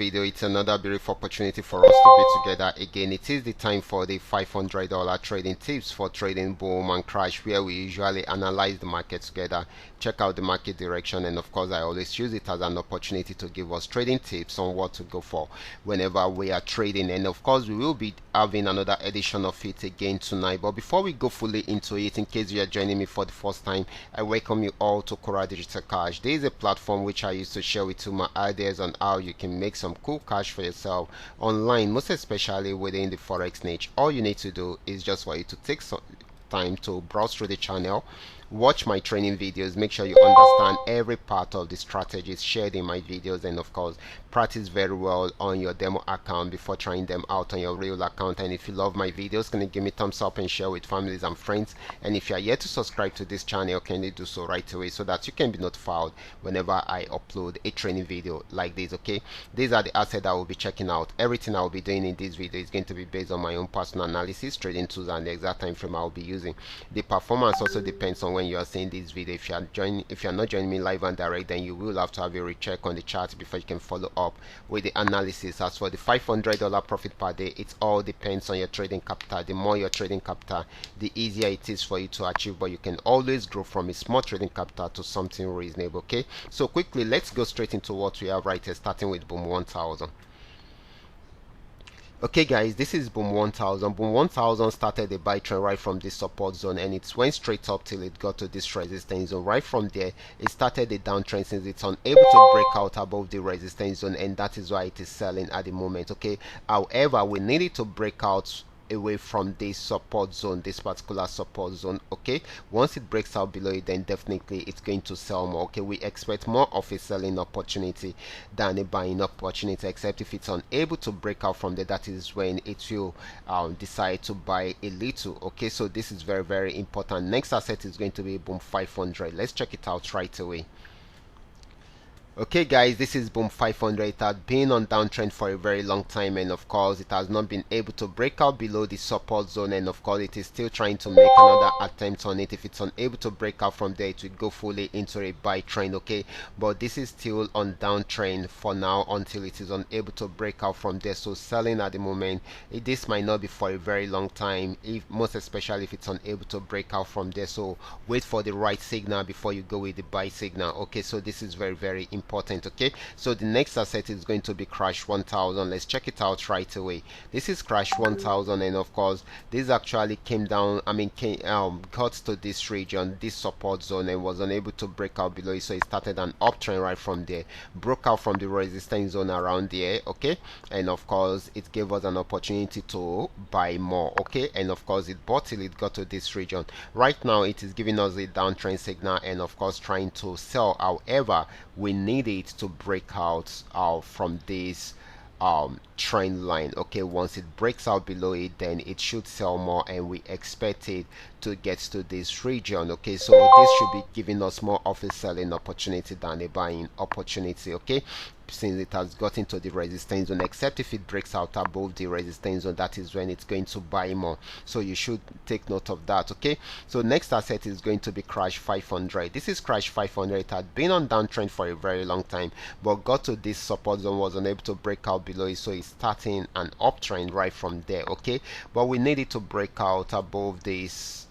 Video, it's another beautiful opportunity for us to be together again. It is the time for the $500 trading tips for trading boom and crash, where we usually analyze the market together, check out the market direction, and of course I always use it as an opportunity to give us trading tips on what to go for whenever we are trading. And of course we will be having another edition of it again tonight. But before we go fully into it, in case you are joining me for the first time, I welcome you all to Qora Digital Cash. This is a platform which I use to share with you my ideas on how you can make some cool cash for yourself online, most especially within the forex niche. All you need to do is just for you to take some time to browse through the channel, watch my training videos, make sure you understand every part of the strategies shared in my videos, and of course practice very well on your demo account before trying them out on your real account. And if you love my videos, can you give me thumbs up and share with families and friends? And if you are yet to subscribe to this channel, can you do so right away so that you can be notified whenever I upload a training video like this? Okay, these are the assets I will be checking out. Everything I will be doing in this video is going to be based on my own personal analysis, trading tools, and the exact time frame I will be using. The performance also depends on when you are seeing this video. If you are not joining me live and direct, then you will have to have a recheck on the chart before you can follow up with the analysis. As for the $500 profit per day, it all depends on your trading capital. The more your trading capital, the easier it is for you to achieve, but you can always grow from a small trading capital to something reasonable. Okay, so quickly let's go straight into what we have right here, starting with boom 1000. Okay guys, this is boom 1000. Boom 1000 started a buy trend right from this support zone, and it went straight up till it got to this resistance zone. Right from there it started a downtrend since it's unable to break out above the resistance zone, and that is why it is selling at the moment. Okay, however, we needed to break out away from this support zone, this particular support zone. Okay, once it breaks out below it, then definitely it's going to sell more. Okay, we expect more of a selling opportunity than a buying opportunity, except if it's unable to break out from there, that is when it will decide to buy a little. Okay, so this is very, very important. Next asset is going to be boom 500. Let's check it out right away. Okay guys, this is boom 500. It had been on downtrend for a very long time, and of course it has not been able to break out below the support zone, and of course it is still trying to make another attempt on it. If it's unable to break out from there, it will go fully into a buy trend. Okay, but this is still on downtrend for now until it is unable to break out from there. So selling at the moment, this might not be for a very long time, most especially if it's unable to break out from there. So wait for the right signal before you go with the buy signal. Okay, so this is very, very important. Okay, so the next asset is going to be crash 1000. Let's check it out right away. This is crash 1000, and of course this actually came down, got to this region, this support zone, and was unable to break out below it. So it started an uptrend right from there, broke out from the resistance zone around there. Okay, and of course it gave us an opportunity to buy more. Okay, and of course it bought till it got to this region. Right now it is giving us a downtrend signal, and of course trying to sell. However, we need it to break out from this trend line. Okay, once it breaks out below it, then it should sell more, and we expect it to get to this region. Okay, so this should be giving us more of a selling opportunity than a buying opportunity. Okay, since it has gotten to the resistance zone, except if it breaks out above the resistance zone, that is when it's going to buy more. So you should take note of that. Okay, so next asset is going to be crash 500. This is crash 500. It had been on downtrend for a very long time, but got to this support zone, was unable to break out below it, so it's starting an uptrend right from there. Okay, but we needed to break out above this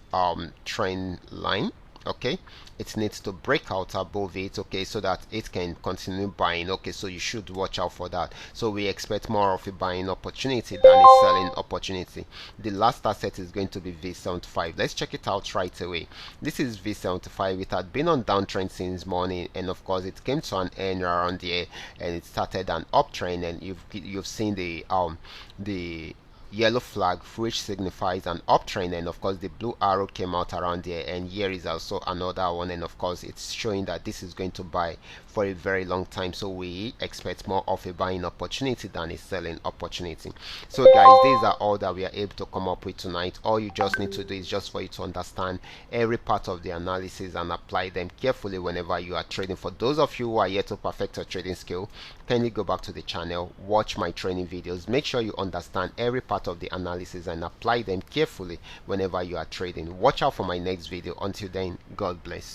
trend line. Okay, it needs to break out above it, okay, so that it can continue buying. Okay, so you should watch out for that. So we expect more of a buying opportunity than a selling opportunity. The last asset is going to be V75. Let's check it out right away. This is V75. It had been on downtrend since morning, and of course it came to an end around here, and it started an uptrend, and you've seen the yellow flag, which signifies an uptrend, and of course the blue arrow came out around here, and here is also another one, and of course it's showing that this is going to buy for a very long time. So we expect more of a buying opportunity than a selling opportunity. So guys, these are all that we are able to come up with tonight. All you just need to do is just for you to understand every part of the analysis and apply them carefully whenever you are trading. For those of you who are yet to perfect your trading skill, kindly go back to the channel, watch my training videos, make sure you understand every part of the analysis and apply them carefully whenever you are trading. Watch out for my next video. Until then, God bless.